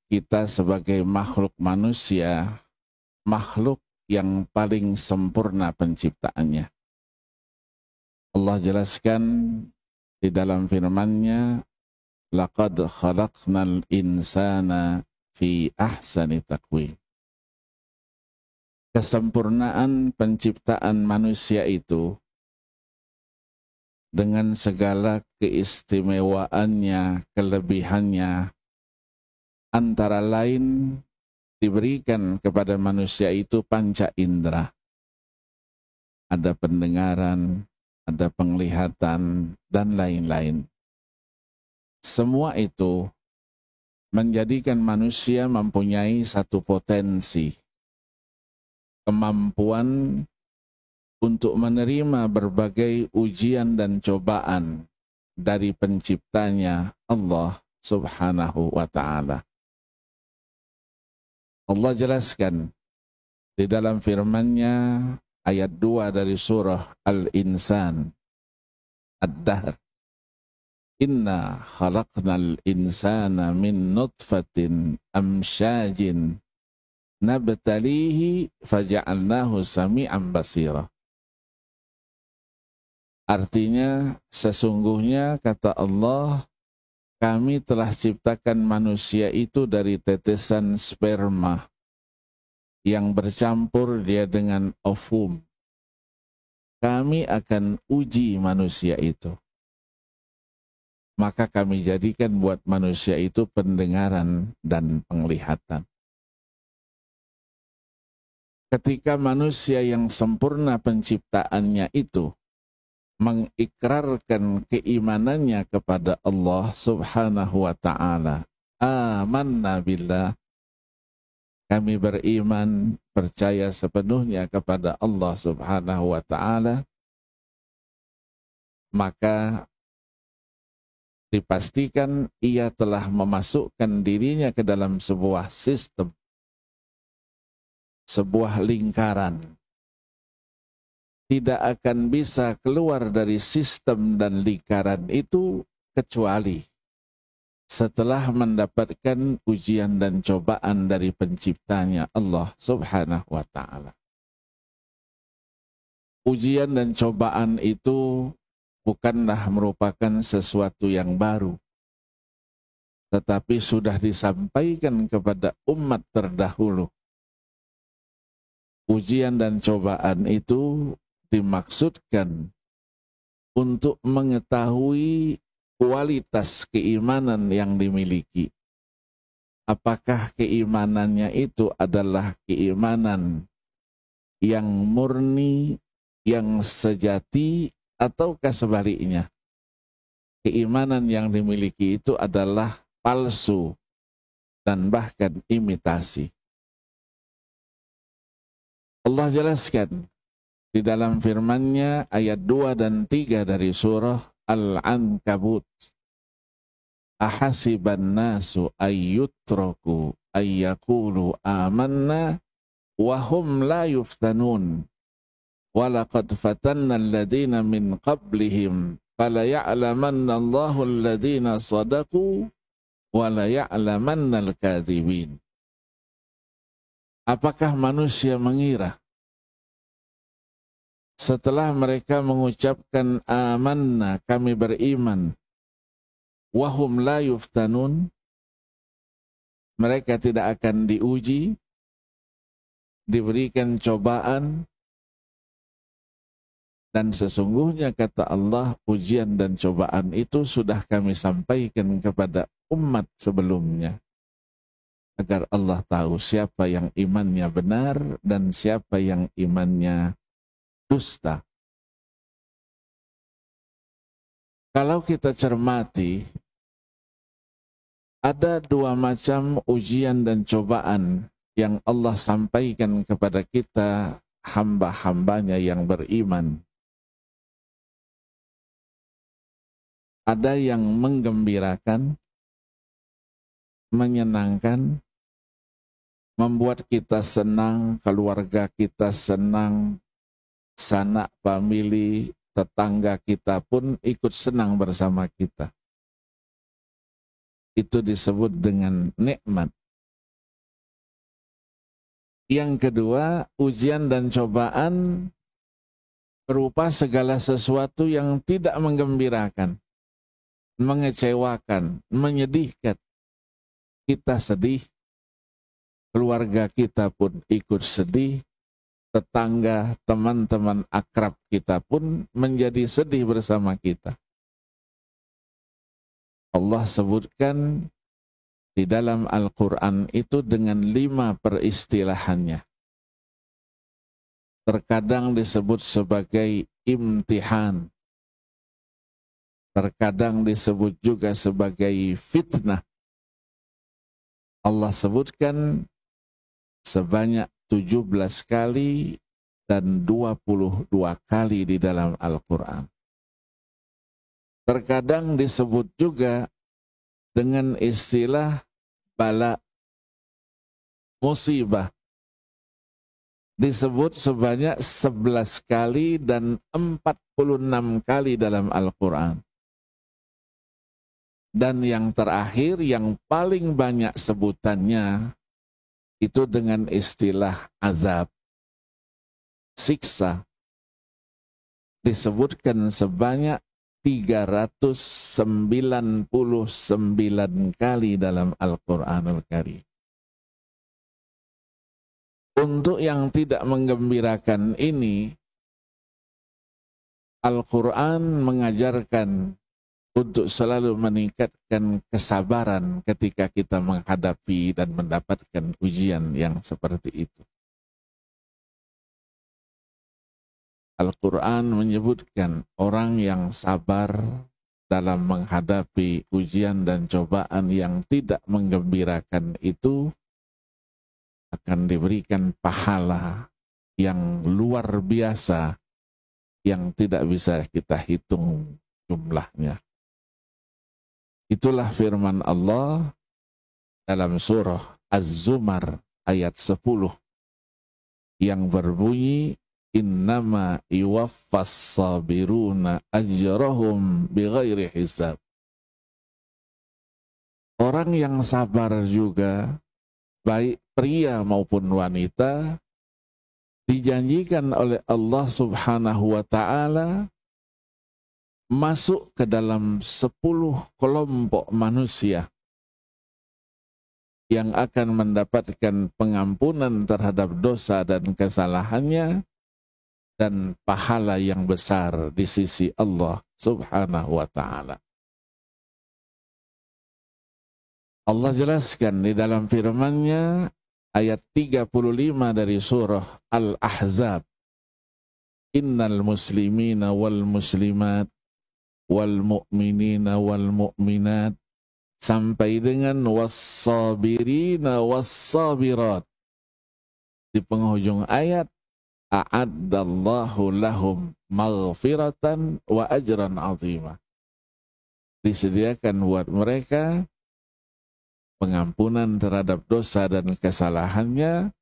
kita sebagai makhluk manusia, makhluk yang paling sempurna penciptaannya. Allah jelaskan di dalam firman-Nya, laqad khalaqnal insana fi ahsani taqwim. Kesempurnaan penciptaan manusia itu dengan segala keistimewaannya, kelebihannya, antara lain diberikan kepada manusia itu panca indera. Ada pendengaran, ada penglihatan, dan lain-lain. Semua itu menjadikan manusia mempunyai satu potensi, kemampuan untuk menerima berbagai ujian dan cobaan dari penciptanya Allah Subhanahu wa ta'ala. Allah jelaskan di dalam firman-Nya ayat 2 dari surah Al-Insan, Ad-Dahr. Inna khalaqnal insana min nutfatin amsyajin nabtalihi faja'alnahu sami'an basira. Artinya, sesungguhnya kata Allah, kami telah ciptakan manusia itu dari tetesan sperma yang bercampur dia dengan ovum. Kami akan uji manusia itu. Maka kami jadikan buat manusia itu pendengaran dan penglihatan. Ketika manusia yang sempurna penciptaannya itu mengikrarkan keimanannya kepada Allah Subhanahu wa ta'ala, amanna billah, kami beriman, percaya sepenuhnya kepada Allah Subhanahu wa ta'ala, maka dipastikan ia telah memasukkan dirinya ke dalam sebuah sistem, sebuah lingkaran. Tidak akan bisa keluar dari sistem dan lingkaran itu kecuali setelah mendapatkan ujian dan cobaan dari penciptanya Allah Subhanahu wa ta'ala. Ujian dan cobaan itu bukanlah merupakan sesuatu yang baru, tetapi sudah disampaikan kepada umat terdahulu. Ujian dan cobaan itu dimaksudkan untuk mengetahui kualitas keimanan yang dimiliki. Apakah keimanannya itu adalah keimanan yang murni, yang sejati, ataukah sebaliknya? Keimanan yang dimiliki itu adalah palsu dan bahkan imitasi. Allah jelaskan di dalam firman-Nya ayat 2 dan 3 dari surah Al-Ankabut. Ahasiban nasu ayyutraku ayyakulu amanna wa hum la yuftanun. Walaqad fatanna alladhina min qablihim fala ya'lamanna Allahu alladhina sadaqu wa la ya'lamanna al-kadhibin. Apakah manusia mengira setelah mereka mengucapkan amanna, kami beriman, wahum la yuftanun, mereka tidak akan diuji, diberikan cobaan, dan sesungguhnya kata Allah, ujian dan cobaan itu sudah kami sampaikan kepada umat sebelumnya, agar Allah tahu siapa yang imannya benar dan siapa yang imannya dusta. Kalau kita cermati, ada dua macam ujian dan cobaan yang Allah sampaikan kepada kita, hamba-hambanya yang beriman. Ada yang menggembirakan, menyenangkan, membuat kita senang, keluarga kita senang, sanak famili, tetangga kita pun ikut senang bersama kita. itu disebut dengan nikmat. Yang kedua, ujian dan cobaan berupa segala sesuatu yang tidak menggembirakan, mengecewakan, menyedihkan. Kita sedih, keluarga kita pun ikut sedih, tetangga, teman-teman akrab kita pun menjadi sedih bersama kita. Allah sebutkan di dalam Al-Quran itu dengan 5 peristilahannya. Terkadang disebut sebagai imtihan. Terkadang disebut juga sebagai fitnah. Allah sebutkan sebanyak 17 kali dan 22 kali di dalam Al-Quran. Terkadang disebut juga dengan istilah bala, musibah. Disebut sebanyak 11 kali dan 46 kali dalam Al-Quran. Dan yang terakhir, yang paling banyak sebutannya, itu dengan istilah azab, siksa. Disebutkan sebanyak 399 kali dalam Al-Quranul Karim. Untuk yang tidak menggembirakan ini, Al-Quran mengajarkan untuk selalu meningkatkan kesabaran ketika kita menghadapi dan mendapatkan ujian yang seperti itu. Al-Quran menyebutkan orang yang sabar dalam menghadapi ujian dan cobaan yang tidak menggembirakan itu akan diberikan pahala yang luar biasa yang tidak bisa kita hitung jumlahnya. Itulah firman Allah dalam surah Az-Zumar ayat 10 yang berbunyi, innama yuwaffas sabiruna ajrahum bighairi hisab. Orang yang sabar juga, baik pria maupun wanita, dijanjikan oleh Allah Subhanahu wa ta'ala masuk ke dalam 10 kelompok manusia yang akan mendapatkan pengampunan terhadap dosa dan kesalahannya dan pahala yang besar di sisi Allah Subhanahu wa ta'ala. Allah jelaskan di dalam firman-Nya ayat 35 dari surah Al-Ahzab, innal muslimina wal muslimat wal mu'minina wal mu'minat, sampai dengan was-sabirina was-sabirat. Di penghujung ayat, a'addallahu lahum maghfiratan wa ajran azima. Disediakan buat mereka pengampunan terhadap dosa dan kesalahannya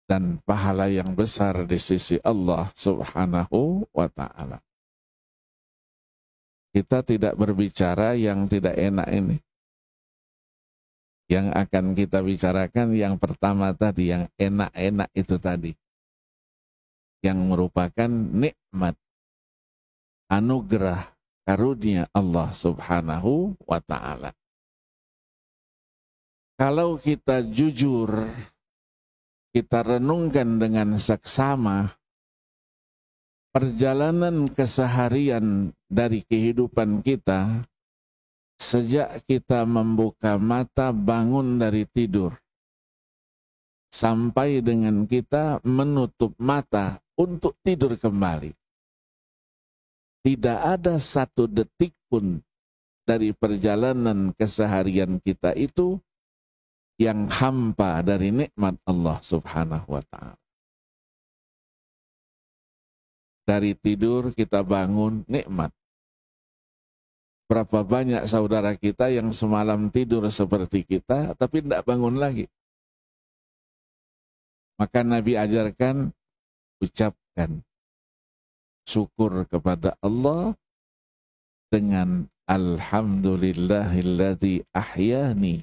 dan pahala yang besar di sisi Allah Subhanahu wa ta'ala. Kita tidak berbicara yang tidak enak ini. Yang akan kita bicarakan yang pertama tadi, yang enak-enak itu tadi. Yang merupakan nikmat, anugerah, karunia Allah Subhanahu wa ta'ala. Kalau kita jujur, kita renungkan dengan seksama, perjalanan keseharian dari kehidupan kita, sejak kita membuka mata bangun dari tidur, sampai dengan kita menutup mata untuk tidur kembali. Tidak ada satu detik pun dari perjalanan keseharian kita itu yang hampa dari nikmat Allah Subhanahu wa ta'ala. Dari tidur kita bangun, nikmat. Berapa banyak saudara kita yang semalam tidur seperti kita, tapi tidak bangun lagi. Maka Nabi ajarkan, ucapkan syukur kepada Allah dengan Alhamdulillahilladzi ahyani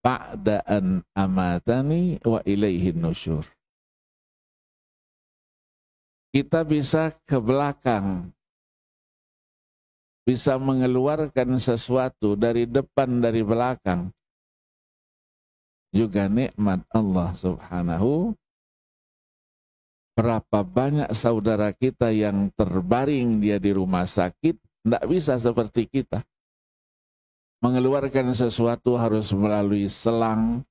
ba'da an amatani wa ilaihin nusyur. Kita bisa ke belakang, bisa mengeluarkan sesuatu dari depan, dari belakang. Juga nikmat Allah subhanahu. Berapa banyak saudara kita yang terbaring dia di rumah sakit, tidak bisa seperti kita. Mengeluarkan sesuatu harus melalui selang,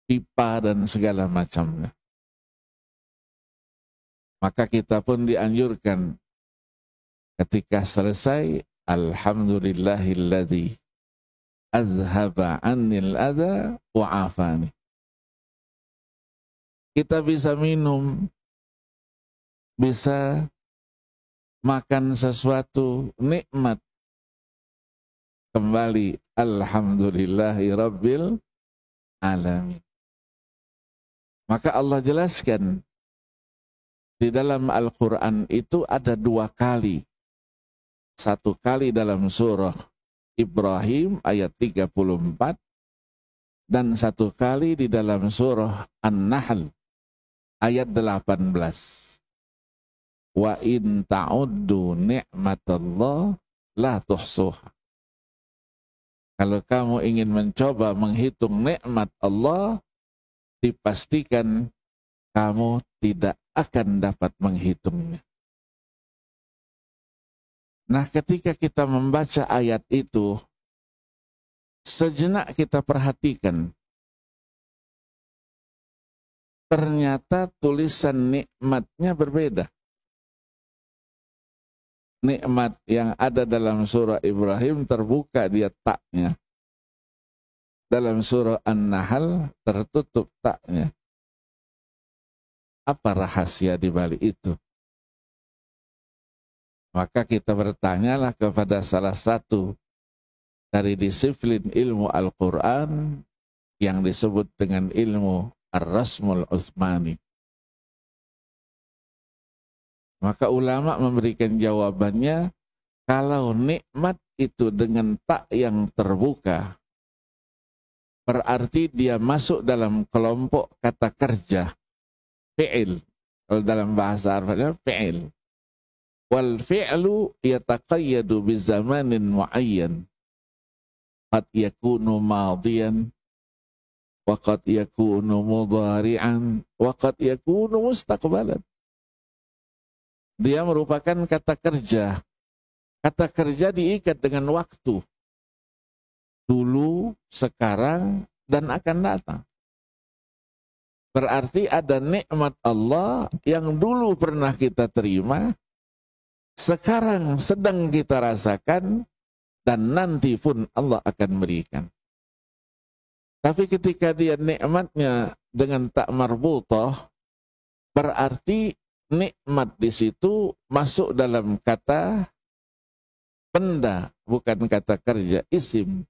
pipa, dan segala macamnya. Maka kita pun dianjurkan ketika selesai, alhamdulillahilladzi azhaba annil adha wa afani. Kita bisa minum, bisa makan sesuatu nikmat. Kembali alhamdulillahi rabbil alamin. Maka Allah jelaskan di dalam Al-Quran itu ada 2 kali. 1 kali dalam surah Ibrahim ayat 34 dan 1 kali di dalam surah An-Nahl ayat 18. Wa in ta'uddu ni'matallah la tuhsuha. Kalau kamu ingin mencoba menghitung nikmat Allah, dipastikan kamu tidak akan dapat menghitungnya. Nah, ketika kita membaca ayat itu, sejenak kita perhatikan, ternyata tulisan nikmatnya berbeda. Nikmat yang ada dalam surah Ibrahim terbuka dia taknya. Dalam surah An-Nahl tertutup taknya. Apa rahasia di balik itu? Maka kita bertanyalah kepada salah satu dari disiplin ilmu Al-Quran yang disebut dengan ilmu Ar-Rasmul Utsmani. Maka ulama memberikan jawabannya, kalau nikmat itu dengan tak yang terbuka, berarti dia masuk dalam kelompok kata kerja, fi'il. Kalau dalam bahasa Arabnya fi'il. Wal fi'lu yataqayyadu bizamanin mu'ayyan. Qad yakunu madiyan, wa qad yakunu mudhari'an, wa qad yakunu mustaqbalan. Dia merupakan kata kerja. Kata kerja diikat dengan waktu. Dulu, sekarang, dan akan datang. Berarti ada nikmat Allah yang dulu pernah kita terima, sekarang sedang kita rasakan, dan nanti pun Allah akan berikan. Tapi ketika dia nikmatnya dengan tak marbutah, berarti nikmat di situ masuk dalam kata benda, bukan kata kerja, isim.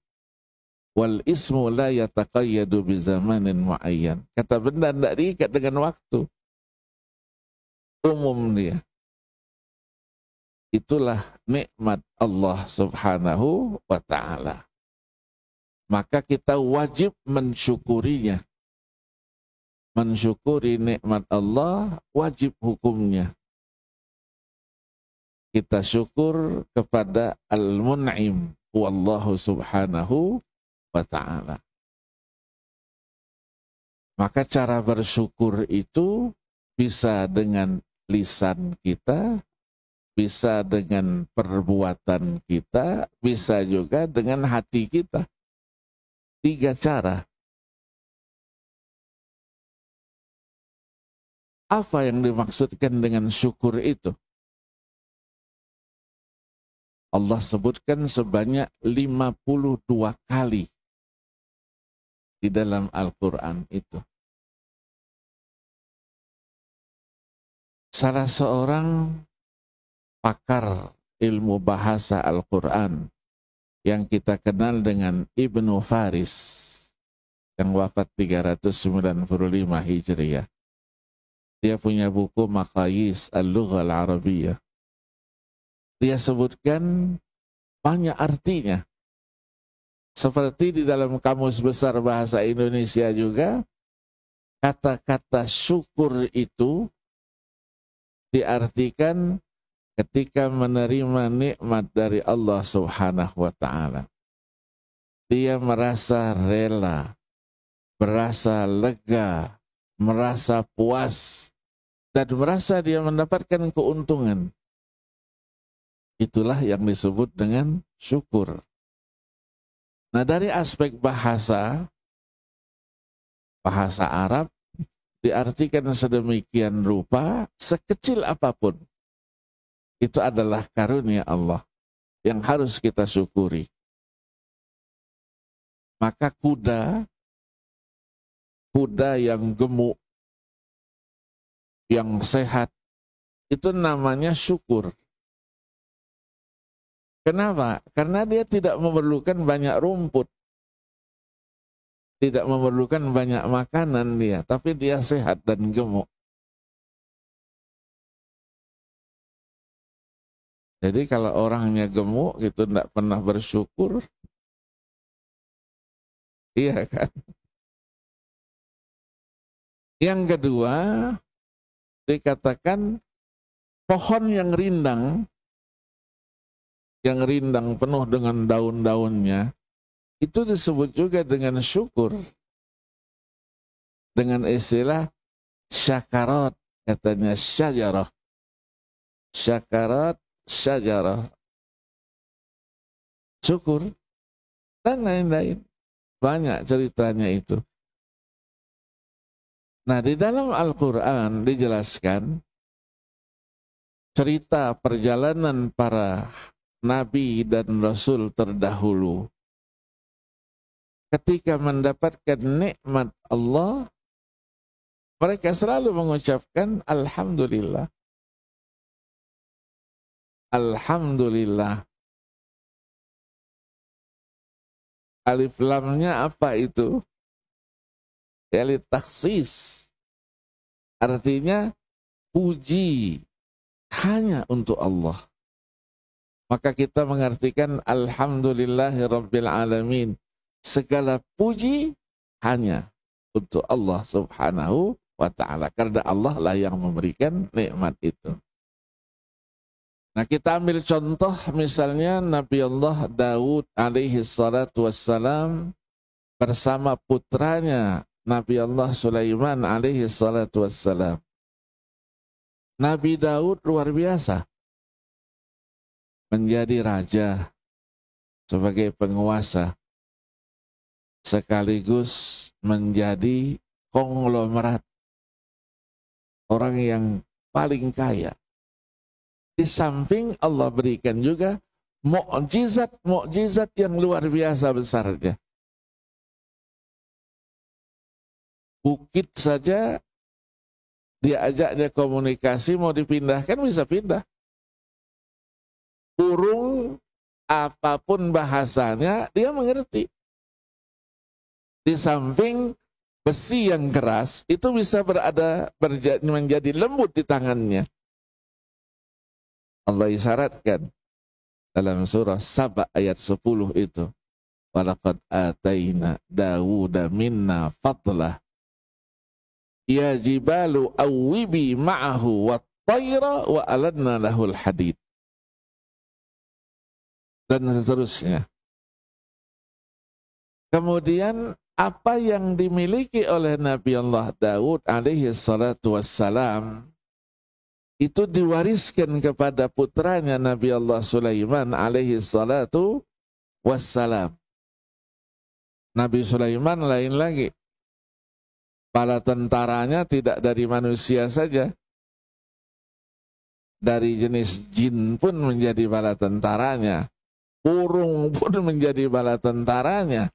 Wal ismu la yataqayyadu bizamanin mu'ayyan. Kata benda tidak diikat dengan waktu. Umum dia. Itulah nikmat Allah subhanahu wa ta'ala. Maka kita wajib mensyukurinya. Mensyukuri nikmat Allah wajib hukumnya. Kita syukur kepada Al-Mun'im wallahu subhanahu wa ta'ala. Maka cara bersyukur itu bisa dengan lisan kita, bisa dengan perbuatan kita, bisa juga dengan hati kita. 3 cara. Apa yang dimaksudkan dengan syukur itu? Allah sebutkan sebanyak 52 kali di dalam Al-Quran itu. Salah seorang pakar ilmu bahasa Al-Quran yang kita kenal dengan Ibnu Faris yang wafat 395 Hijriah. Dia punya buku Maqayis Al-Lughah Al-Arabiyah. Dia sebutkan banyak artinya. Seperti di dalam Kamus Besar Bahasa Indonesia juga, kata-kata syukur itu diartikan ketika menerima nikmat dari Allah Subhanahu wa Ta'ala. Dia merasa rela, merasa lega, merasa puas, dan merasa dia mendapatkan keuntungan. Itulah yang disebut dengan syukur. Nah, dari aspek bahasa Arab diartikan sedemikian rupa, sekecil apapun. Itu adalah karunia Allah yang harus kita syukuri. Maka kuda yang gemuk, yang sehat, itu namanya syukur. Kenapa? Karena dia tidak memerlukan banyak rumput, tidak memerlukan banyak makanan dia, tapi dia sehat dan gemuk. Jadi kalau orangnya gemuk gitu tidak pernah bersyukur, iya kan? Yang kedua, dikatakan pohon yang rindang penuh dengan daun-daunnya, itu disebut juga dengan syukur. Dengan istilah syakarat, katanya syajarah. Syakarat, syajarah. Syukur. Dan lain-lain. Banyak ceritanya itu. Nah, di dalam Al-Quran dijelaskan cerita perjalanan para Nabi dan Rasul terdahulu. Ketika mendapatkan nikmat Allah, mereka selalu mengucapkan Alhamdulillah. Alhamdulillah. Alif lamnya apa itu? Yaitu taksis. Artinya puji hanya untuk Allah. Maka kita mengartikan Alhamdulillahi Rabbil Alamin. Segala puji hanya untuk Allah Subhanahu wa Ta'ala. Karena Allah lah yang memberikan nikmat itu. Nah, kita ambil contoh misalnya Nabi Allah Daud alaihi salatu wassalam bersama putranya Nabi Allah Sulaiman alaihi salatu wassalam. Nabi Daud luar biasa. Menjadi raja sebagai penguasa sekaligus menjadi konglomerat orang yang paling kaya. Di samping Allah berikan juga mukjizat yang luar biasa besarnya. Bukit saja diajaknya komunikasi mau dipindahkan bisa pindah. Burung apapun bahasanya dia mengerti. Di samping besi yang keras itu bisa menjadi lembut di tangannya. Allah isyaratkan dalam surah Saba ayat 10 itu. Walaqad ataina Dawuda minna fadlah. Ya jibalu awwibi ma'ahu wat-tayra wa alanna lahul hadid. Dan seterusnya. Kemudian apa yang dimiliki oleh Nabi Allah Daud alaihi salatu wassalam itu diwariskan kepada putranya Nabi Allah Sulaiman alaihi salatu wassalam. Nabi Sulaiman lain lagi. Bala tentaranya tidak dari manusia saja. Dari jenis jin pun menjadi bala tentaranya. Burung pun menjadi bala tentaranya.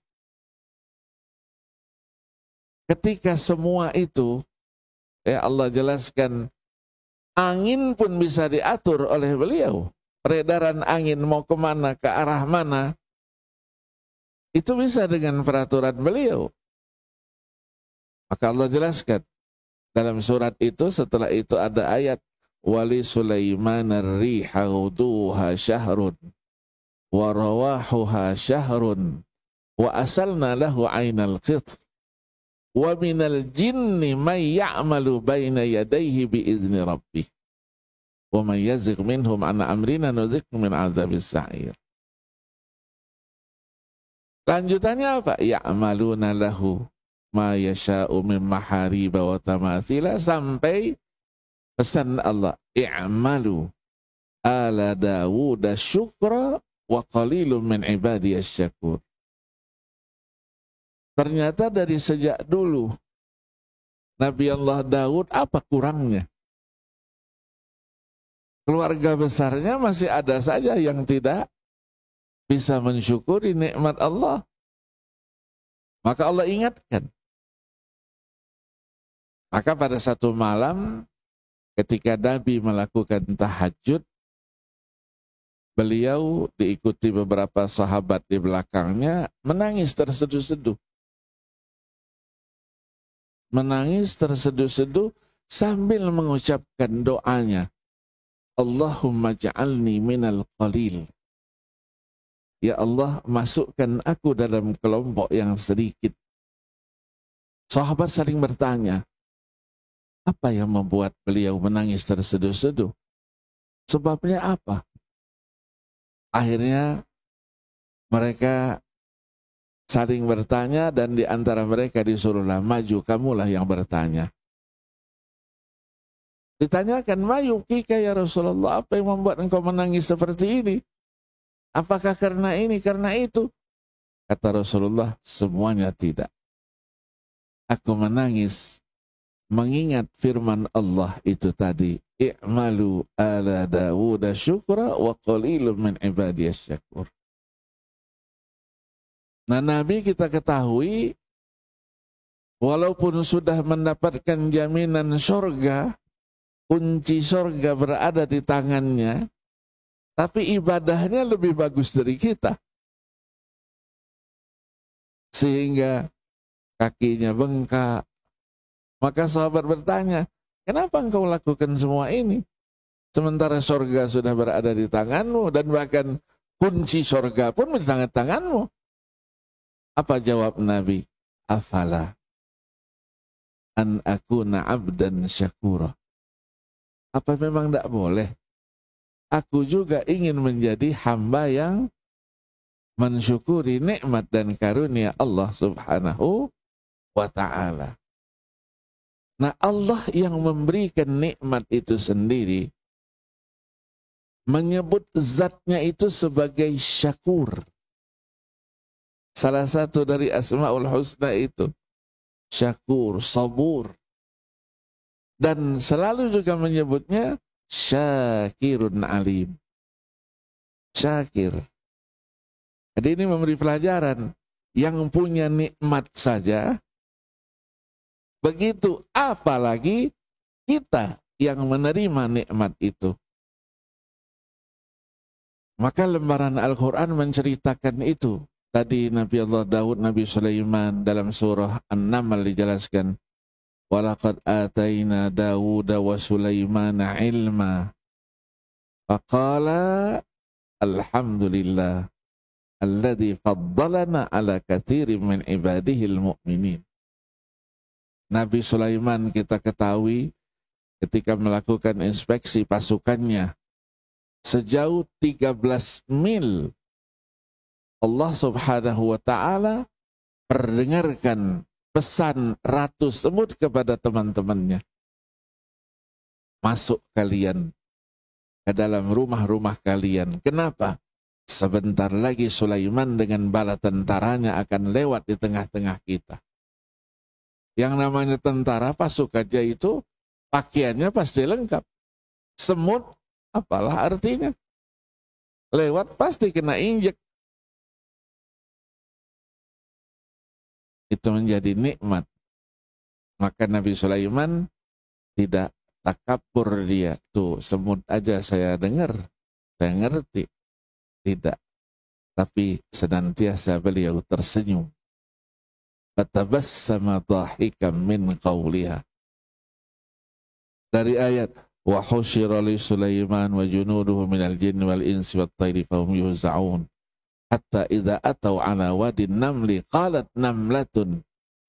Ketika semua itu, Allah jelaskan, angin pun bisa diatur oleh beliau. Peredaran angin mau kemana, ke arah mana, itu bisa dengan peraturan beliau. Maka Allah jelaskan, dalam surat itu, setelah itu ada ayat, Wali Sulaiman ar-riha ghuduha syahrun. wa rawahuha syahrun wa asalna lahu ainal qitr wa minal jinni may ya'malu baina yadayhi biizni rabbih wa may yazigh minhum an amrina nudhiqhu min azabis sa'ir. Lanjutannya apa? Ya'maluna lahu ma yasha'u min mahariba wa tamathila, sampai pesan Allah, i'malu ala Dawud syukra wa qalilun min ibadiyas syakur. Ternyata dari sejak dulu Nabi Allah Daud apa kurangnya? Keluarga besarnya masih ada saja yang tidak bisa mensyukuri nikmat Allah. Maka Allah ingatkan. Maka pada satu malam ketika Nabi melakukan tahajud, beliau diikuti beberapa sahabat di belakangnya menangis terseduh-seduh. Menangis terseduh-seduh sambil mengucapkan doanya, Allahumma ja'alni minal qalil. Ya Allah, masukkan aku dalam kelompok yang sedikit. Sahabat saling bertanya, apa yang membuat beliau menangis terseduh-seduh? Sebabnya apa? Akhirnya mereka saling bertanya dan di antara mereka disuruhlah, maju, kamulah yang bertanya. Ditanyakan, mayukika ya Rasulullah, apa yang membuat engkau menangis seperti ini? Apakah karena ini, karena itu? Kata Rasulullah, semuanya tidak. Aku menangis mengingat firman Allah itu tadi, i'malu ala Dawud syukra wa qalilun min ibadiyas syakur. Nah, Nabi kita ketahui walaupun sudah mendapatkan jaminan surga, kunci surga berada di tangannya, tapi ibadahnya lebih bagus dari kita. Sehingga kakinya bengkak. Maka sahabat bertanya, kenapa engkau lakukan semua ini? Sementara surga sudah berada di tanganmu dan bahkan kunci surga pun di tanganmu. Apa jawab Nabi? Afala an akuna abdan syakura. Apa memang tidak boleh? Aku juga ingin menjadi hamba yang mensyukuri nikmat dan karunia Allah subhanahu wa ta'ala. Nah, Allah yang memberikan nikmat itu sendiri menyebut zatnya itu sebagai syakur. Salah satu dari Asmaul Husna itu syakur, sabur. Dan selalu juga menyebutnya syakirun alim. Syakir. Jadi ini memberi pelajaran, yang punya nikmat saja begitu, apalagi kita yang menerima nikmat itu. Maka lembaran Al-Quran menceritakan itu. Tadi Nabi Allah Daud, Nabi Sulaiman dalam surah An-Naml dijelaskan, walaqad ataina Dawud wa Sulaimana ilma faqala alhamdulillah alladzi faddalana ala katsirin min ibadihil mu'minin. Nabi Sulaiman kita ketahui ketika melakukan inspeksi pasukannya sejauh 13 mil, Allah subhanahu wa ta'ala perdengarkan pesan Ratu Semut kepada teman-temannya. Masuk kalian ke dalam rumah-rumah kalian. Kenapa? Sebentar lagi Sulaiman dengan bala tentaranya akan lewat di tengah-tengah kita. Yang namanya tentara pasukannya itu pakaiannya pasti lengkap. Semut, apalah artinya? Lewat pasti kena injek. Itu menjadi nikmat. Maka Nabi Sulaiman tidak takabur dia. Tuh, semut aja saya dengar, saya ngerti. Tidak. Tapi senantiasa beliau tersenyum. Fatabassama dhahikan min qawliha. Dari ayat, wa husyira li Sulaiman wa junuduhu minal jinni wal insi wat tayri fahum yuhza'un. hatta idza atau ala wadin namli qalat namlatun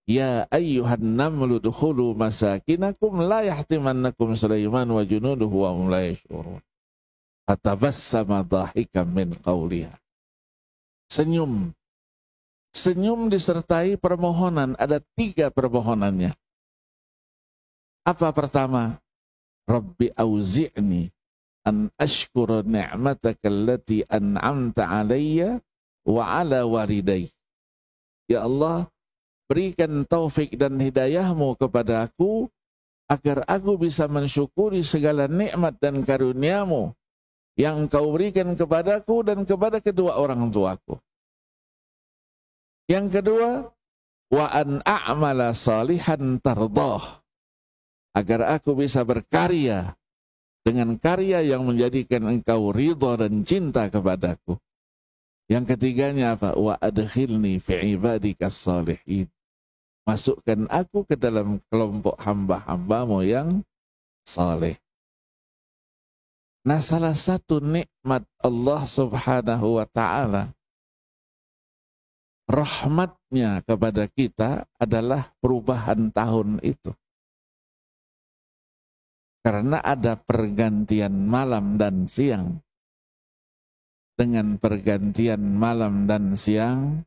ya ayyuhan namlu dukhulu masakinakum la yahtimannakum Sulaiman wa junuduhu wa hum la yash'urun. Fatabassama dhahikan min qawliha. Senyum. Senyum disertai permohonan. Ada 3 permohonannya. Apa pertama? Rabbi auzi'ni an ashkura ni'mataka allati an'amta alayya wa ala walidayya. Ya Allah, berikan taufik dan hidayahmu kepada aku agar aku bisa mensyukuri segala nikmat dan karuniamu yang kau berikan kepadaku dan kepada kedua orang tuaku. Yang kedua, wa an a'mala salihan tardah, agar aku bisa berkarya dengan karya yang menjadikan engkau ridha dan cinta kepadaku. Yang ketiganya apa? Wa adkhilni fi ibadikas salihin. Masukkan aku ke dalam kelompok hamba-hambamu yang saleh. Nah, salah satu nikmat Allah subhanahu wa ta'ala, rahmatnya kepada kita adalah perubahan tahun itu. Karena ada pergantian malam dan siang. Dengan pergantian malam dan siang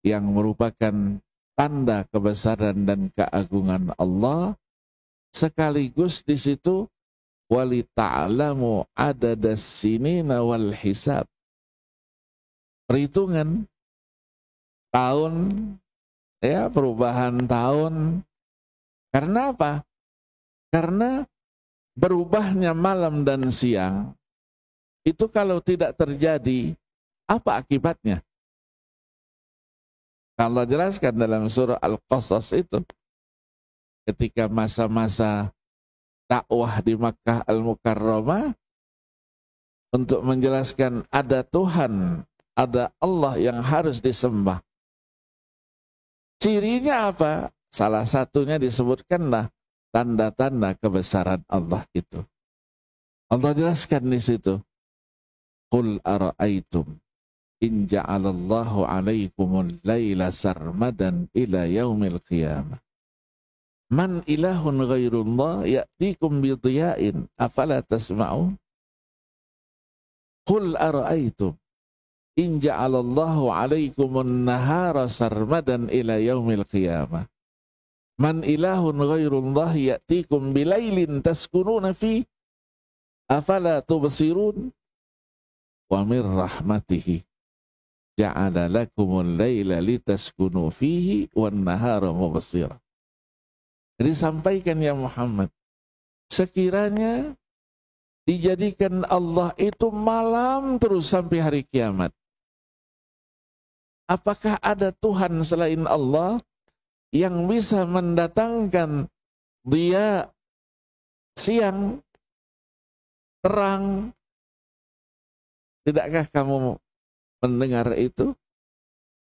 yang merupakan tanda kebesaran dan keagungan Allah, sekaligus di situ wali ta'lamu adadas sinina wal hisab. Perhitungan tahun, ya, perubahan tahun. Karena apa? Karena berubahnya malam dan siang itu kalau tidak terjadi, apa akibatnya? Allah jelaskan dalam surah Al-Qasas itu, ketika masa-masa dakwah di Makkah Al-Mukarramah, untuk menjelaskan ada Tuhan, ada Allah yang harus disembah. Cirinya apa? Salah satunya disebutkanlah tanda-tanda kebesaran Allah itu. Allah jelaskan di situ, qul ara'aitum in ja'alallahu 'alaikumul laila sarmadan ila yaumil qiyamah man ilahun ghairullah ya'tikum bidiya'in afala tasma'un. Qul ara'aitum in ja'alallahu 'alaikumun nahara sarmadan ila yaumil qiyamah man ilahun ghairullah ya'tikum bilailin taskununa fi afala tubsirun. Wa min rahmatihi ja'ala lakumul laila litaskunu fihi wan nahara mubsira. Jadi sampaikan ya Muhammad, sekiranya dijadikan Allah itu malam terus sampai hari kiamat, apakah ada Tuhan selain Allah yang bisa mendatangkan dia siang terang? Tidakkah kamu mendengar itu?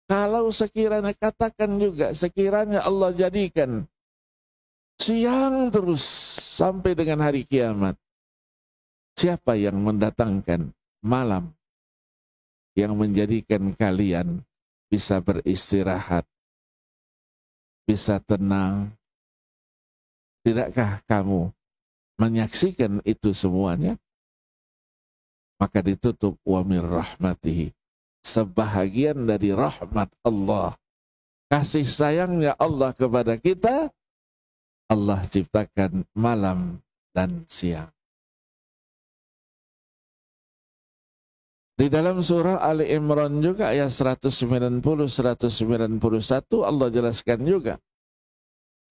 Kalau sekiranya, katakan juga, sekiranya Allah jadikan siang terus sampai dengan hari kiamat, siapa yang mendatangkan malam yang menjadikan kalian bisa beristirahat, bisa tenang? Tidakkah kamu menyaksikan itu semuanya? Maka ditutup wa min rahmatihi, sebahagian dari rahmat Allah, kasih sayangnya Allah kepada kita, Allah ciptakan malam dan siang. Di dalam surah Ali Imran juga ayat 190-191 Allah jelaskan juga,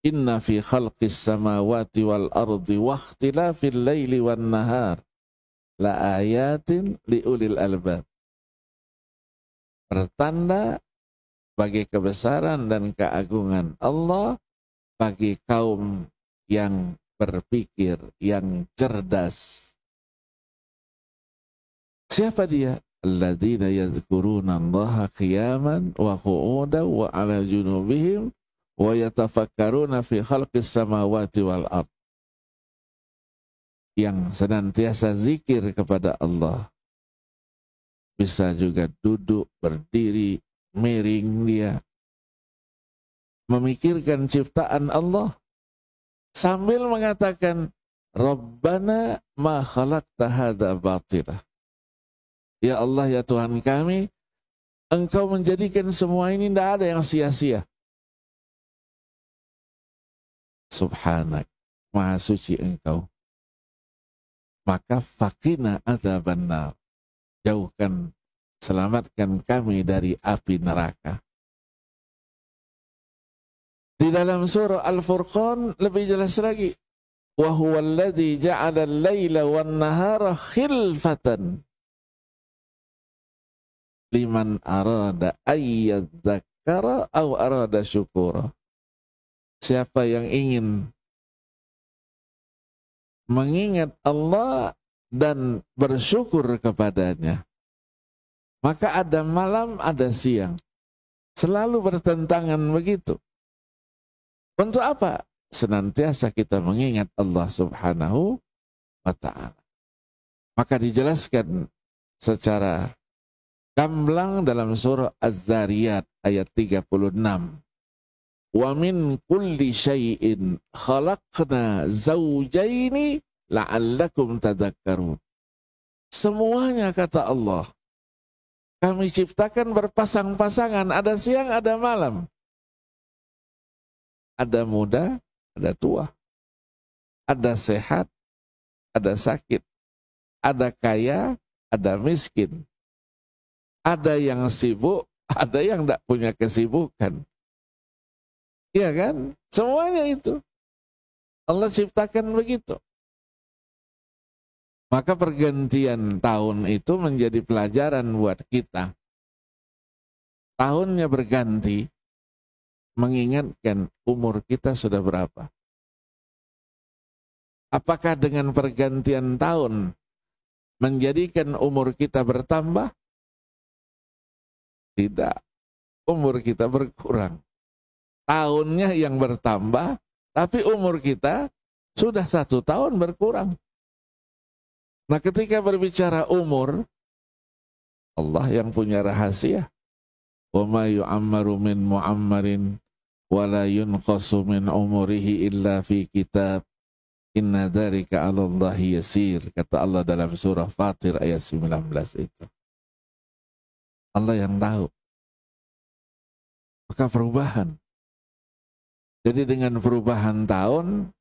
inna fi khalqis samawati wal ardi wa ikhtilafil laili wan nahar la ayatin liulil albab. Pertanda bagi kebesaran dan keagungan Allah bagi kaum yang berpikir, yang cerdas. Siapa dia? Alladzina yadhkuruna Allaha qiyaman wa qu'udan wa 'ala junubihim wa yatafakkaruna fi khalqis samawati wal ardh. Yang senantiasa zikir kepada Allah, bisa juga duduk, berdiri, miring dia, memikirkan ciptaan Allah sambil mengatakan, Rabbana ma khalaqta hadza batila. Ya Allah, ya Tuhan kami, Engkau menjadikan semua ini tidak ada yang sia-sia. Subhanak, Maha suci Engkau. Maka faqina adzabannar, jauhkan, selamatkan kami dari api neraka. Di dalam surah Al-Furqan lebih jelas lagi. Wa huwal ladzi ja'ala al-laila wan-nahara khilfatan liman arada ayyadzakkara aw arada syukura. Siapa yang ingin mengingat Allah dan bersyukur kepadanya, maka ada malam, ada siang. Selalu bertentangan begitu. Untuk apa? Senantiasa kita mengingat Allah Subhanahu wa ta'ala. Maka dijelaskan secara gamblang dalam surah Az-Zariyat ayat 36. Wa min kulli syai'in khalaqna zawjaini la'allakum tadhakkarun. Semuanya, kata Allah, kami ciptakan berpasang-pasangan, ada siang, ada malam. Ada muda, ada tua. Ada sehat, ada sakit. Ada kaya, ada miskin. Ada yang sibuk, ada yang tidak punya kesibukan. Iya kan? Semuanya itu. Allah ciptakan begitu. Maka pergantian tahun itu menjadi pelajaran buat kita. Tahunnya berganti, mengingatkan umur kita sudah berapa. Apakah dengan pergantian tahun menjadikan umur kita bertambah? Tidak. Umur kita berkurang. Tahunnya yang bertambah, tapi umur kita sudah 1 tahun berkurang. Nah, ketika berbicara umur, Allah yang punya rahasia. Wa ma yu'ammaru min mu'ammarin wa la yunqasu min umurihi illa fi kitab. Inna dzalika 'ala Allahi yasir, kata Allah dalam surah Fatir ayat 19 itu. Allah yang tahu. Maka perubahan. Jadi dengan perubahan tahun,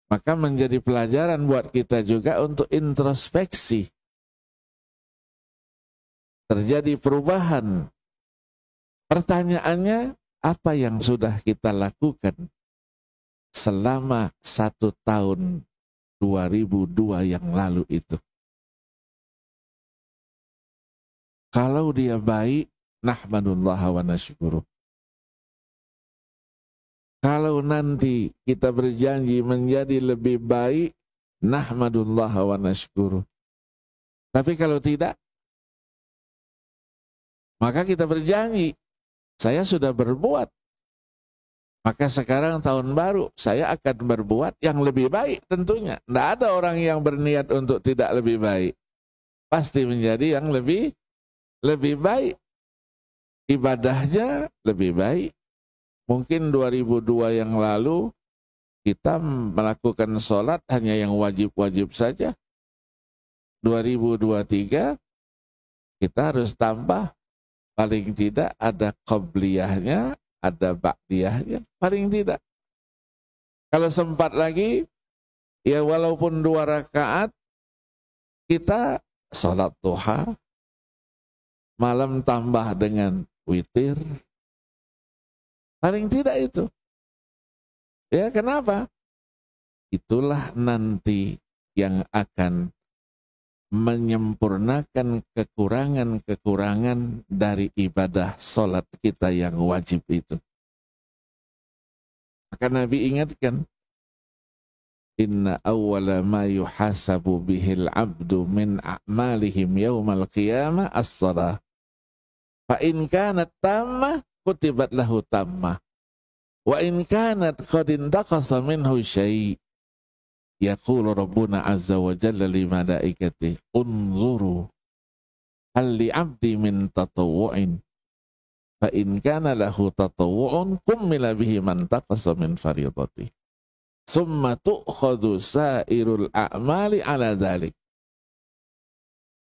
maka menjadi pelajaran buat kita juga untuk introspeksi. Terjadi perubahan. Pertanyaannya, apa yang sudah kita lakukan selama 1 tahun 2002 yang lalu itu? Kalau dia baik, nahmadullah wa nashkuruh. Kalau nanti kita berjanji menjadi lebih baik, nahmadullah wa nashkuruh. Tapi kalau tidak, maka kita berjanji, saya sudah berbuat. Maka sekarang tahun baru, saya akan berbuat yang lebih baik tentunya. Tidak ada orang yang berniat untuk tidak lebih baik. Pasti menjadi yang lebih baik. Ibadahnya lebih baik. Mungkin 2002 yang lalu kita melakukan sholat hanya yang wajib-wajib saja. 2023 kita harus tambah, paling tidak ada qobliyahnya, ada ba'diyahnya, paling tidak. Kalau sempat lagi, ya walaupun 2 rakaat, kita sholat duha, malam tambah dengan witir. Paling tidak itu. Ya, kenapa? Itulah nanti yang akan menyempurnakan kekurangan-kekurangan dari ibadah sholat kita yang wajib itu. Maka Nabi ingatkan, inna awwala ma yuhasabu bihil abdu min a'malihim yawmal qiyamah as-salah. Fa in kanat tammah kutibat lahu tammah. Wa in kanat qad intaqasa minhu syai'. Yaqulu Rabbuna azza wa jalla li malaikatihi unzuru hal li'abdi min tatawu'in fa in kana lahu tatawu'un kummila bihi man taqasa min faridati summa tu'khadhu sairul a'mali ala dhalik.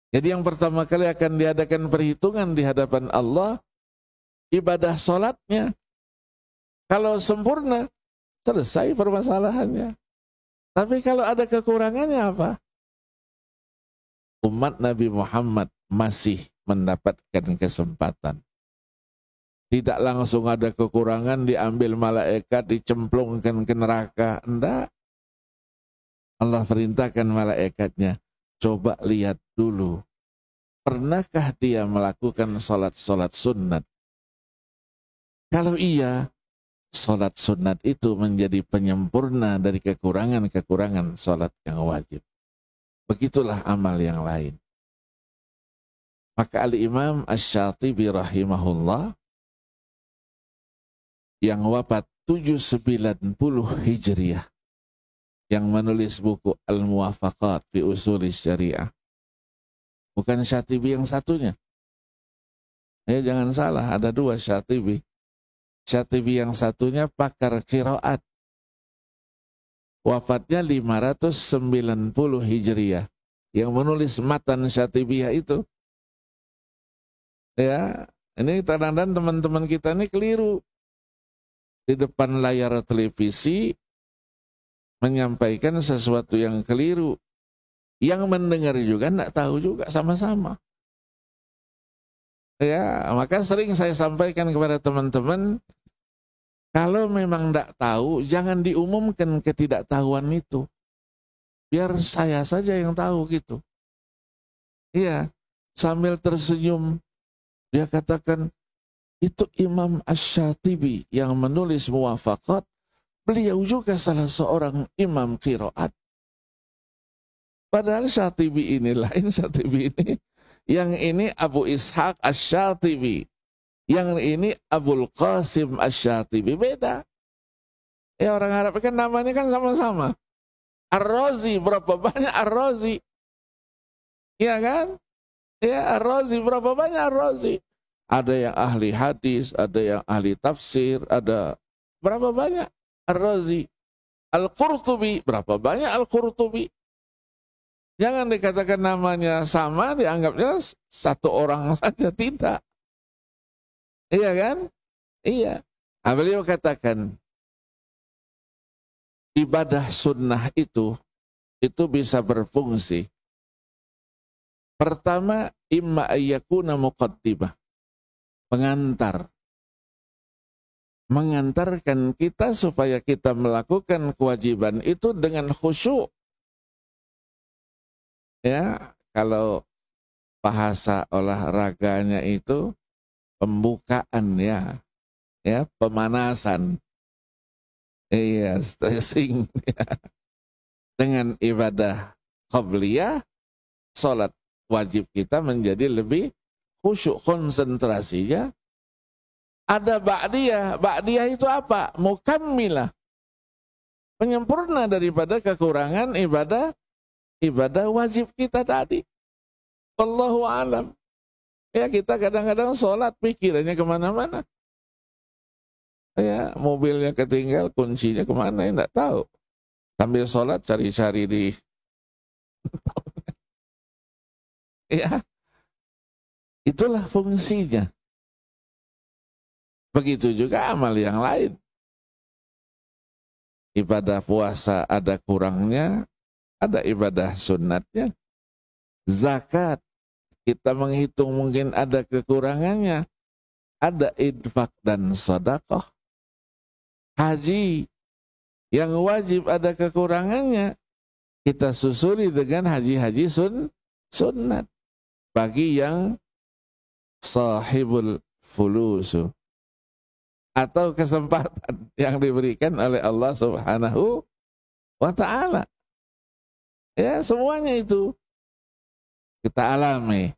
Jadi yang pertama kali akan diadakan perhitungan di hadapan Allah ibadah sholatnya. Kalau sempurna, selesai permasalahannya. Tapi kalau ada kekurangannya apa? Umat Nabi Muhammad masih mendapatkan kesempatan. Tidak langsung ada kekurangan, diambil malaikat, dicemplungkan ke neraka. Enggak. Allah perintahkan malaikatnya, coba lihat dulu. Pernahkah dia melakukan sholat-sholat sunnat? Kalau iya, sholat sunnat itu menjadi penyempurna dari kekurangan-kekurangan sholat yang wajib. Begitulah amal yang lain. Maka Al-Imam Asy-Syatibi rahimahullah yang wafat 790 Hijriah, yang menulis buku Al-Muwafaqat fi Ushul Syariah. Bukan Syatibi yang satunya. Ya, jangan salah, ada dua Syatibi. Syatibi yang satunya pakar qiraat. Wafatnya 590 Hijriah. Yang menulis matan Syatibiyah itu. Ya, ini kadang-kadang teman-teman kita ini keliru. Di depan layar televisi menyampaikan sesuatu yang keliru. Yang mendengar juga enggak tahu juga sama-sama. Ya, maka sering saya sampaikan kepada teman-teman, kalau memang enggak tahu, jangan diumumkan ketidaktahuan itu. Biar saya saja yang tahu gitu. Iya, sambil tersenyum, dia katakan, itu Imam Asy-Syatibi yang menulis Muwafaqat, beliau juga salah seorang imam qiraat. Padahal Syatibi ini lain, Syatibi ini. Yang ini Abu Ishaq Asy-Syatibi. Yang ini Abul Qasim Asy-Syatibi. Beda. Ya, orang Arab kan namanya kan sama-sama. Ar-Razi, berapa banyak Ar-Razi? Iya kan? Ya, Ar-Razi, berapa banyak Ar-Razi? Ada yang ahli hadis, ada yang ahli tafsir, ada berapa banyak Ar-Razi. Al-Qurtubi, berapa banyak Al-Qurtubi. Jangan dikatakan namanya sama, dianggapnya satu orang saja, tidak. Iya kan? Iya. Nah, beliau katakan, ibadah sunnah itu bisa berfungsi. Pertama, imma ayyakuna muqaddimah, pengantar. Mengantarkan kita supaya kita melakukan kewajiban itu dengan khusyuk. Ya, kalau bahasa olahraganya itu pembukaan ya, pemanasan, iya, stressing. Ya. Dengan ibadah qabliyah, sholat wajib kita menjadi lebih khusyuk, konsentrasinya. Ada ba'diyah, ba'diyah itu apa? Mukammilah, penyempurna daripada kekurangan ibadah wajib kita tadi. Wallahu alam. Ya, kita kadang-kadang sholat pikirannya kemana-mana. Ya, mobilnya ketinggal, kuncinya kemana ya enggak tahu. Sambil sholat cari-cari di ya, itulah fungsinya. Begitu juga amal yang lain. Ibadah puasa ada kurangnya, ada ibadah sunnatnya. Zakat, kita menghitung mungkin ada kekurangannya. Ada infak dan sedekah. Haji, yang wajib ada kekurangannya. Kita susuli dengan haji-haji sunnat. Bagi yang sahibul fulusu. Atau kesempatan yang diberikan oleh Allah Subhanahu wa ta'ala. Ya, semuanya itu kita alami.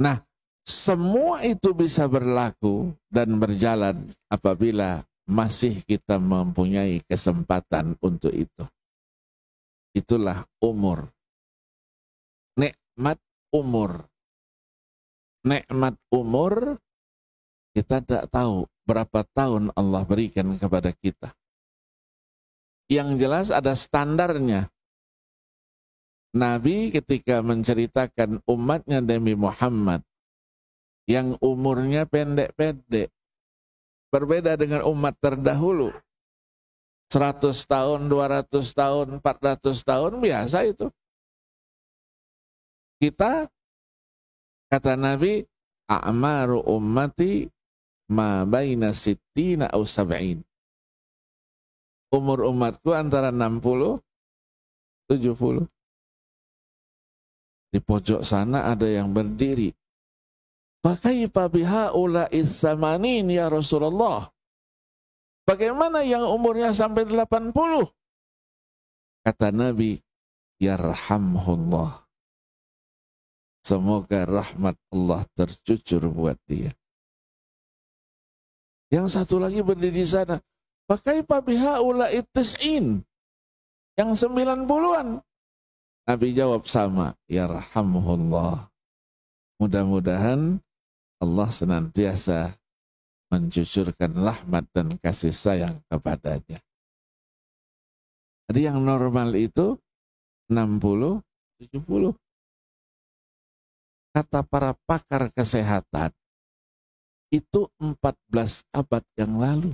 Nah, semua itu bisa berlaku dan berjalan apabila masih kita mempunyai kesempatan untuk itu. Itulah umur. Nikmat umur. nikmat umur, kita tidak tahu berapa tahun Allah berikan kepada kita. Yang jelas ada standarnya. Nabi ketika menceritakan umatnya Nabi Muhammad yang umurnya pendek-pendek, berbeda dengan umat terdahulu. 100 tahun, 200 tahun, 400 tahun, biasa itu. Kita, kata Nabi, a'maru ummati ma baina sittina au sab'in. Umur umatku antara 60, 70. Di pojok sana ada yang berdiri. Fakaifa bihaula'is samanin ya Rasulullah? Bagaimana yang umurnya sampai 80? Kata Nabi, yarhamhullah. Semoga rahmat Allah tercucur buat dia. Yang satu lagi berdiri di sana. Fakaifa bihaula'is tis'in? Yang 90-an. Nabi jawab sama, yarhamhullah. Mudah-mudahan Allah senantiasa mencucurkan rahmat dan kasih sayang kepadanya. Jadi yang normal itu 60, 70. Kata para pakar kesehatan, itu 14 abad yang lalu.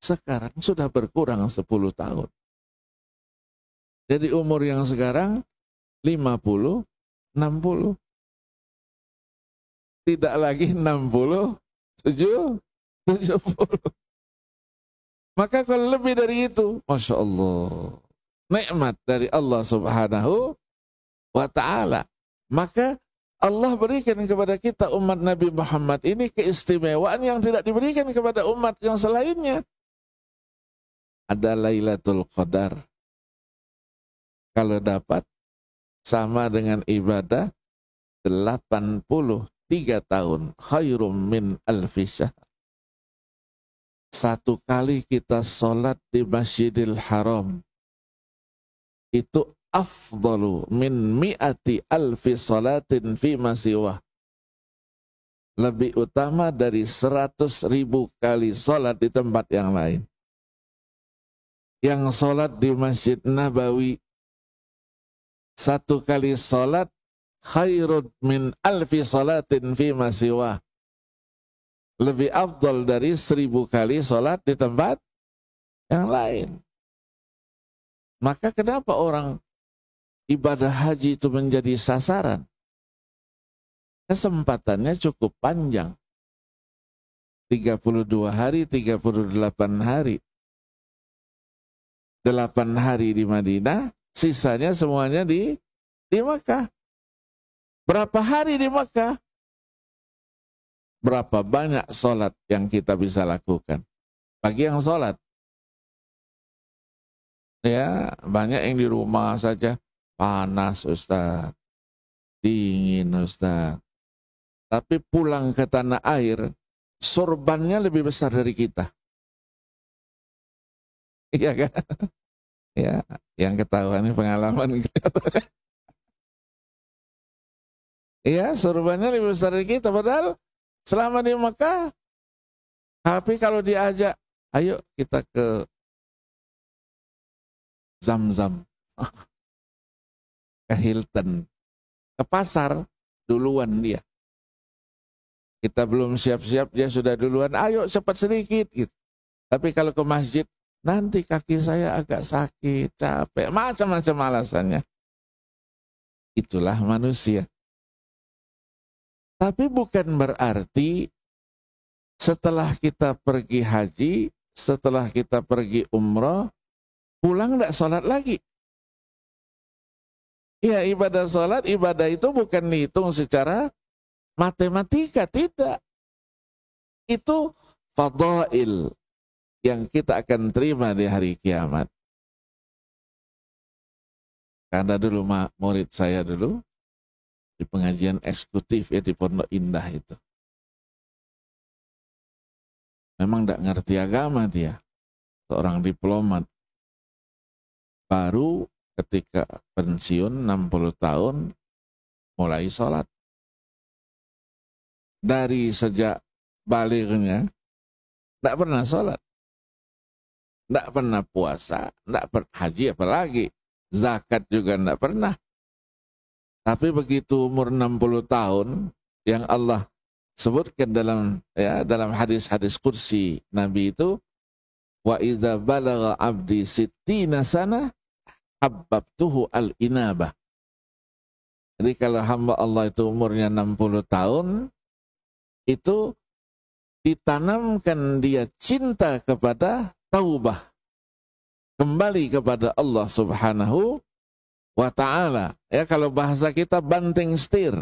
Sekarang sudah berkurang 10 tahun. Jadi umur yang sekarang 50, 60. Tidak lagi 60, 70. Maka kalau lebih dari itu, Masya Allah, nikmat dari Allah Subhanahu wa Ta'ala. Maka Allah berikan kepada kita umat Nabi Muhammad ini keistimewaan yang tidak diberikan kepada umat yang selainnya. Ada Lailatul Qadar. Kalau dapat, sama dengan ibadah 83 tahun. Khairum min alfi syahr. Satu kali kita sholat di Masjidil Haram, itu afdalu min mi'ati alfi sholatin fi masiwah. Lebih utama dari 100.000 kali sholat di tempat yang lain. Yang sholat di Masjid Nabawi, satu kali sholat khairun min alfi sholatin fi masiwah. Lebih afdal dari 1.000 kali sholat di tempat yang lain. Maka kenapa orang ibadah haji itu menjadi sasaran? Kesempatannya cukup panjang. 32 hari, 38 hari. 8 hari di Madinah, sisanya semuanya di Makkah. Berapa hari di Makkah? Berapa banyak sholat yang kita bisa lakukan? Bagi yang sholat, ya banyak yang di rumah saja. Panas Ustaz, dingin Ustaz. Tapi pulang ke tanah air, sorbannya lebih besar dari kita. Iya kan? Ya, yang ketahuan ini pengalaman. Iya, sorbannya lebih besar dari kita. Padahal selama di Mekah, tapi kalau diajak, ayo kita ke Zam-Zam, ke Hilton, ke pasar, duluan dia. Kita belum siap-siap, dia sudah duluan, ayo cepat sedikit. Gitu. Tapi kalau ke masjid, nanti kaki saya agak sakit, capek, macam-macam alasannya. Itulah manusia. Tapi bukan berarti setelah kita pergi haji, setelah kita pergi umrah, pulang tidak sholat lagi. Ya, ibadah sholat, ibadah itu bukan dihitung secara matematika, tidak. Itu fadail yang kita akan terima di hari kiamat. Karena dulu murid saya dulu, di pengajian eksekutif ya di Pondok Indah itu. Memang tidak ngerti agama dia. Seorang diplomat. Baru ketika pensiun 60 tahun mulai sholat. dari sejak balignya tidak pernah sholat, tidak pernah puasa, tidak pernah haji apalagi, zakat juga tidak pernah. Tapi begitu umur 60 tahun yang Allah sebutkan dalam hadis-hadis kursi Nabi itu, wa idza balagha abdi sittina sana habbabtuhu al-inabah. Jadi kalau hamba Allah itu umurnya 60 tahun, itu ditanamkan dia cinta kepada taubah, kembali kepada Allah Subhanahu wa ta'ala. Ya, kalau bahasa kita banting setir.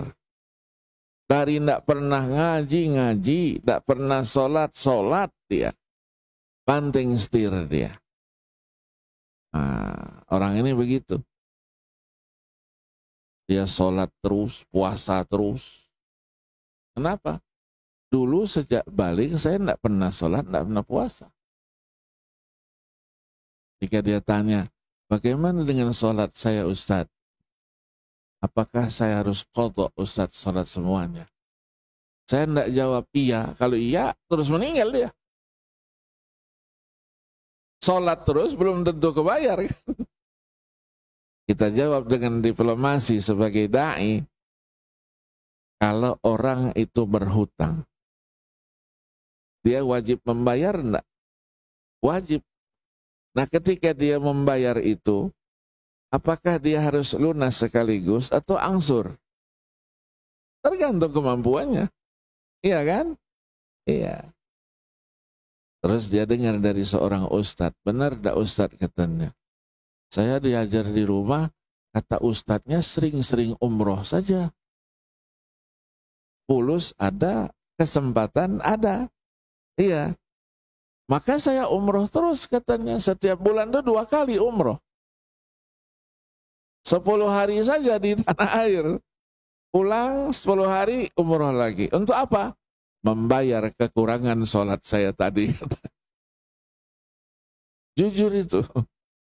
Dari tidak pernah ngaji, tidak pernah sholat dia. Banting setir dia. Nah, orang ini begitu. Dia sholat terus, puasa terus. Kenapa? Dulu sejak balik saya tidak pernah sholat, tidak pernah puasa. Jika dia tanya, bagaimana dengan sholat saya Ustadz? Apakah saya harus qadha Ustadz sholat semuanya? Saya tidak jawab iya. Kalau iya, terus meninggal dia. Sholat terus belum tentu kebayar. Kita jawab dengan diplomasi sebagai da'i. Kalau orang itu berhutang, dia wajib membayar enggak? Wajib. Nah, ketika dia membayar itu, apakah dia harus lunas sekaligus atau angsur? Tergantung kemampuannya. Iya kan? Iya. Terus dia dengar dari seorang ustadz. Benar enggak ustadz katanya? Saya diajar di rumah, kata ustadznya sering-sering umroh saja. Fulus ada, kesempatan ada. Iya. Maka saya umroh terus katanya. Setiap bulan itu 2 kali umroh. 10 hari saja di tanah air. Pulang 10 hari umroh lagi. Untuk apa? Membayar kekurangan sholat saya tadi. Jujur itu.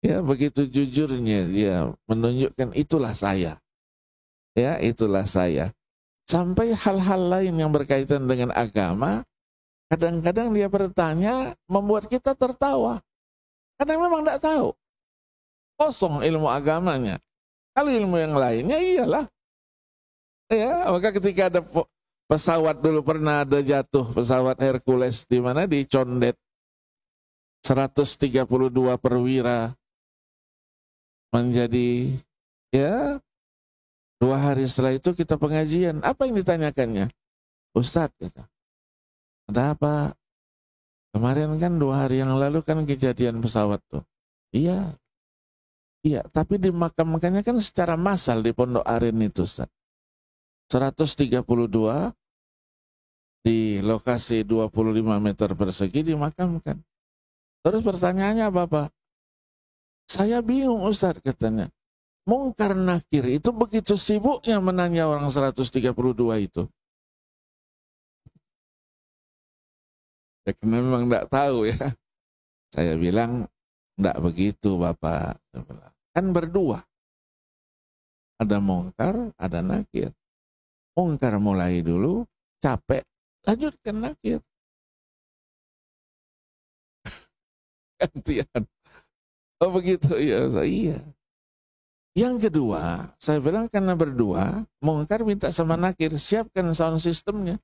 Ya, begitu jujurnya dia menunjukkan itulah saya. Ya, itulah saya. Sampai hal-hal lain yang berkaitan dengan agama, kadang-kadang dia bertanya membuat kita tertawa. Karena memang tidak tahu. Kosong ilmu agamanya. Kalau ilmu yang lainnya iyalah. Ya, maka ketika ada pesawat dulu pernah ada jatuh, pesawat Hercules di mana di Condet. 132 perwira menjadi ya 2 hari setelah itu kita pengajian. Apa yang ditanyakannya? Ustadz, gitu. Ada apa? Kemarin kan 2 hari yang lalu kan kejadian pesawat tuh. Iya. Iya, tapi dimakamkannya kan secara massal di Pondok Aren itu, Ustaz. 132 di lokasi 25 meter persegi dimakamkan. Terus pertanyaannya Bapak, saya bingung Ustaz katanya. Mungkar Nakir itu begitu sibuknya menanya orang 132 itu. Ya karena memang tidak tahu ya. Saya bilang, tidak begitu Bapak. Kan berdua. Ada Mungkar, ada Nakir. Mungkar mulai dulu, capek, lanjutkan Nakir. Gantian. Oh begitu, ya iya. Yang kedua, saya bilang karena berdua, Mungkar minta sama Nakir, siapkan sound systemnya.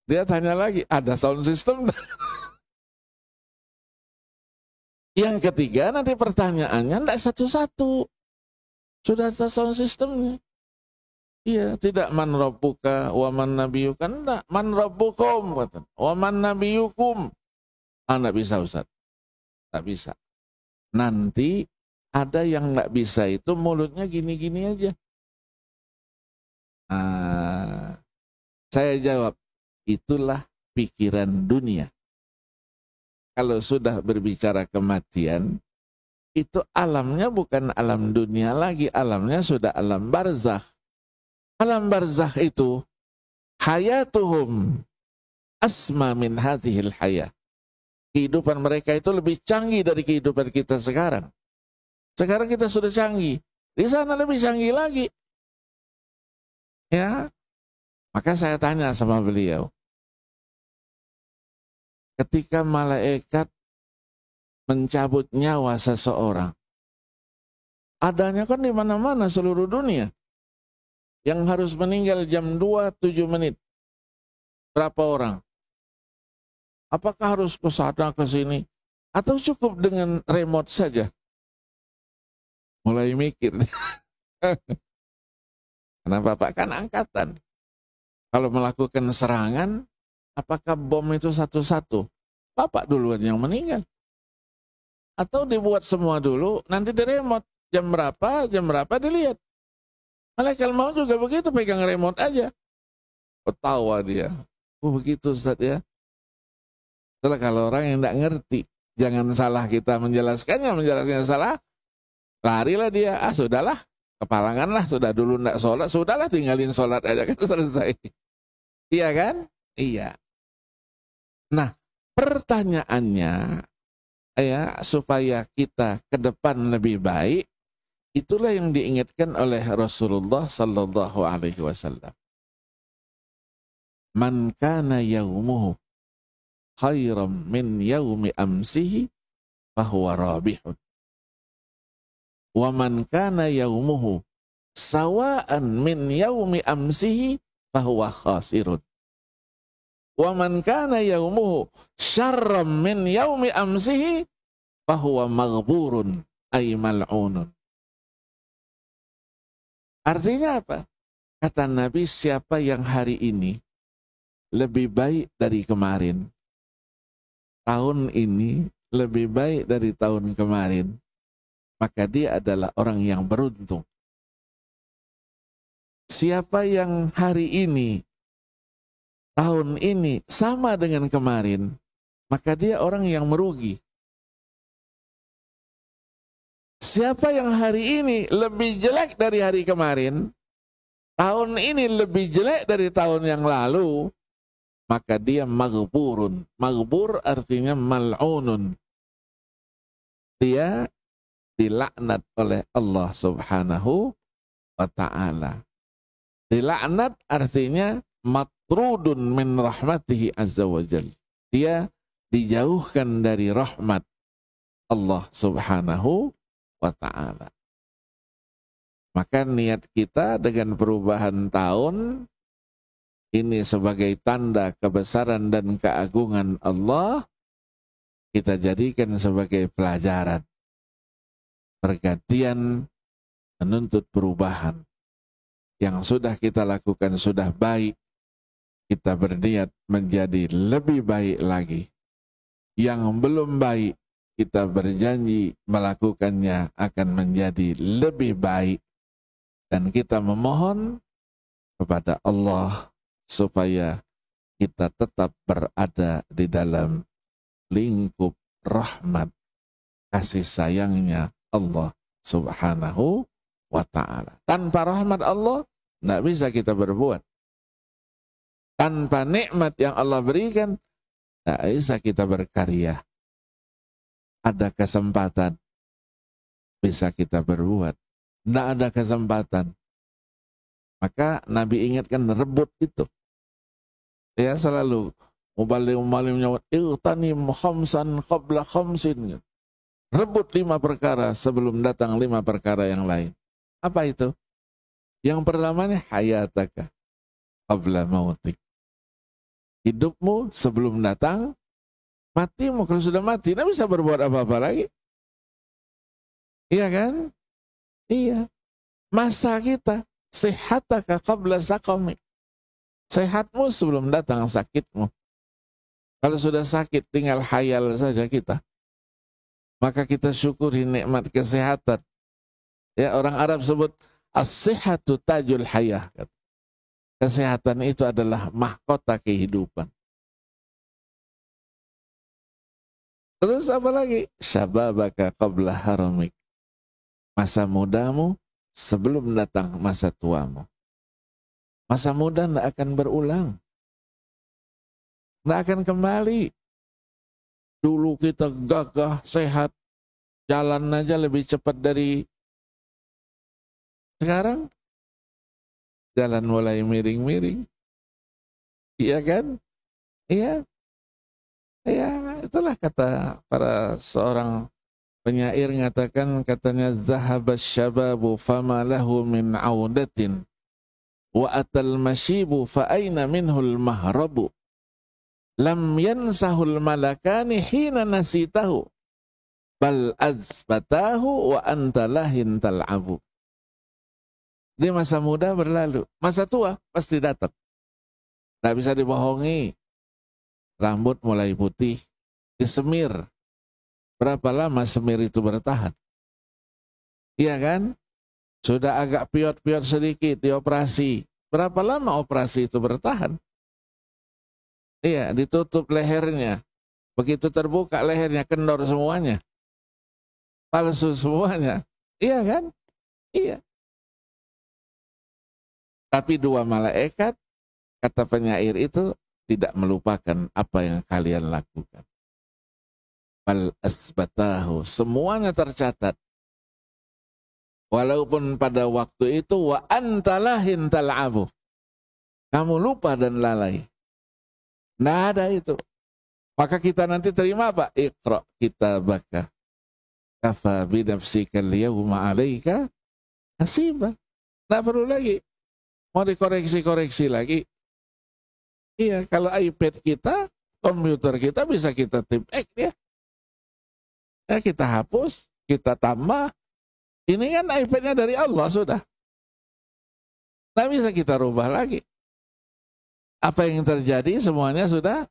Dia tanya lagi, ada sound system? Yang ketiga, nanti pertanyaannya tidak satu-satu. Sudah ada sound systemnya. Iya, tidak man rabbuka wa man nabiyuka, enggak. Man rabbukum, wa man nabiyukum. Enggak bisa Ustaz. Enggak bisa. Nanti ada yang enggak bisa itu mulutnya gini-gini aja. Saya jawab, itulah pikiran dunia. Kalau sudah berbicara kematian, itu alamnya bukan alam dunia lagi, alamnya sudah alam barzakh. Alam barzakh itu hayatuhum asma min hadhil hayah. Kehidupan mereka itu lebih canggih dari kehidupan kita sekarang. Sekarang kita sudah canggih, di sana lebih canggih lagi. Ya, maka saya tanya sama beliau, ketika malaikat mencabut nyawa seseorang, adanya kan di mana-mana seluruh dunia. Yang harus meninggal jam 2:07. Berapa orang? Apakah harus ke sana ke sini? Atau cukup dengan remote saja? Mulai mikir. Kenapa Pak? Kan angkatan. Kalau melakukan serangan, apakah bom itu satu-satu? Bapak duluan yang meninggal. Atau dibuat semua dulu, nanti di remote. Jam berapa dilihat. Malaikat maut juga begitu, pegang remote aja. Ketawa dia. Oh begitu Ustaz ya. Setelah kalau orang yang tidak ngerti, jangan salah kita menjelaskannya salah, larilah dia. Ah sudahlah, kepalangan lah, sudah dulu tidak sholat, sudahlah tinggalin sholat aja kan selesai. Iya kan? Iya. Nah, pertanyaannya, ya supaya kita ke depan lebih baik, itulah yang diingatkan oleh Rasulullah Sallallahu Alaihi Wasallam. Man kana yaumuhu khairam min yaumi amsihi fahuwa rabihun. Wa man kana yaumuhu sawa'an min yaumi amsihi fahuwa khasirun. Wa man kana yaumuhu syarram min yaumi amsihi fahuwa maghburun ay mal'unun. Artinya apa? Kata Nabi, siapa yang hari ini lebih baik dari kemarin, tahun ini lebih baik dari tahun kemarin, maka dia adalah orang yang beruntung. Siapa yang hari ini, tahun ini sama dengan kemarin, maka dia orang yang merugi. Siapa yang hari ini lebih jelek dari hari kemarin, tahun ini lebih jelek dari tahun yang lalu, maka dia maghburun. Maghbur artinya mal'unun. Dia dilaknat oleh Allah Subhanahu wa ta'ala. Dilaknat artinya matrudun min rahmatihi azza wa jal. Dia dijauhkan dari rahmat Allah Subhanahu wa ta'ala. Maka niat kita dengan perubahan tahun ini sebagai tanda kebesaran dan keagungan Allah, kita jadikan sebagai pelajaran. Pergantian menuntut perubahan. Yang sudah kita lakukan sudah baik, kita berniat menjadi lebih baik lagi. Yang belum baik, kita berjanji melakukannya akan menjadi lebih baik. Dan kita memohon kepada Allah supaya kita tetap berada di dalam lingkup rahmat kasih sayangnya Allah Subhanahu wa ta'ala. Tanpa rahmat Allah, tidak bisa kita berbuat. Tanpa nikmat yang Allah berikan, tidak bisa kita berkarya. Ada kesempatan, bisa kita berbuat. Tidak ada kesempatan. Maka Nabi ingatkan rebut itu. Ya selalu mubalim nyawat iltanim khamsan qabla khamsin. Rebut 5 perkara sebelum datang 5 perkara yang lain. Apa itu? Yang pertama nih hayataka qabla mautik. Hidupmu sebelum datang matimu. Kalau sudah mati, tidak bisa berbuat apa-apa lagi. Iya kan? Iya. Masa kita sehataka qabla saqamik. Sehatmu sebelum datang sakitmu. Kalau sudah sakit tinggal khayal saja kita. Maka kita syukuri nikmat kesehatan. Ya, orang Arab sebut as-sihhatu tajul hayah. Kesehatan itu adalah mahkota kehidupan. Terus apa lagi? Syababaka qabla haramik. Masa mudamu sebelum datang masa tuamu. Masa muda tidak akan berulang. Tidak akan kembali. Dulu kita gagah, sehat. Jalan aja lebih cepat dari sekarang. jalan mulai miring-miring. Iya kan? Iya. Ya, itulah kata para seorang penyair mengatakan, katanya zahabas syababu fama lahu min audatin wa atal masyibu fa aina minhul mahrabu lam yansahul malakani hina nasitahu bal azbatahu wa anta lahin tal'abu. Di masa muda berlalu, masa tua pasti datang. Tidak bisa dibohongi. Rambut mulai putih, disemir. Berapa lama semir itu bertahan? Iya kan? Sudah agak piot-piot sedikit, dioperasi. Berapa lama operasi itu bertahan? Iya, ditutup lehernya. Begitu terbuka lehernya, kendor semuanya. Palsu semuanya. Iya kan? Iya. Tapi dua malaikat, kata penyair itu, tidak melupakan apa yang kalian lakukan. Bal asbatahu, semuanya tercatat. Walaupun pada waktu itu wa antalahin tal'abu, kamu lupa dan lalai. Nggak ada itu. Maka kita nanti terima apa? Iqra kitabaka kafa binafsika al-yawma 'alaika hasiba. Nggak perlu lagi mau dikoreksi-koreksi lagi. Iya, kalau iPad kita, komputer kita bisa kita tipek ya. Ya, kita hapus, kita tambah. Ini kan iPad-nya dari Allah sudah. Nggak bisa kita rubah lagi. Apa yang terjadi semuanya sudah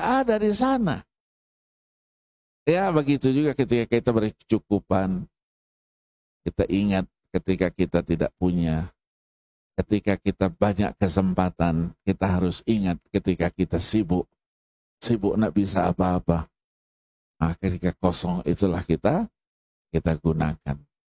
ada di sana. Ya, begitu juga ketika kita berkecukupan. Kita ingat ketika kita tidak punya. Ketika kita banyak kesempatan, kita harus ingat ketika kita sibuk. Sibuk nggak bisa apa-apa. Nah, ketika kosong itulah kita gunakan.